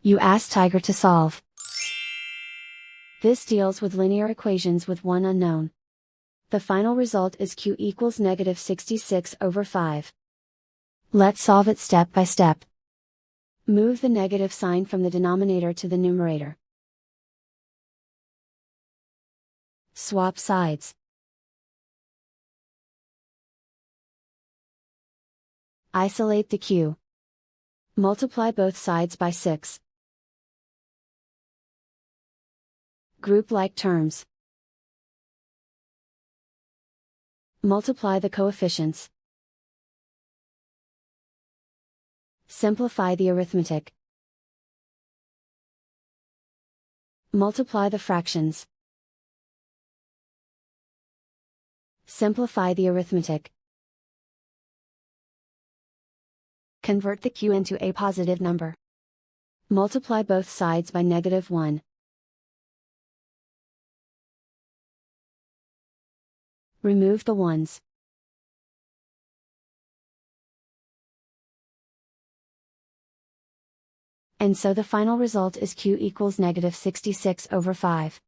You ask Tiger to solve. This deals with linear equations with one unknown. The final result is q equals -66/5. Let's solve it step by step. Move the negative sign from the denominator to the numerator. Swap sides. Isolate the q. Multiply both sides by 6. Group like terms. Multiply the coefficients. Simplify the arithmetic. Multiply the fractions. Simplify the arithmetic. Convert the q into a positive number. Multiply both sides by -1. Remove the ones. And so the final result is q equals -66/5.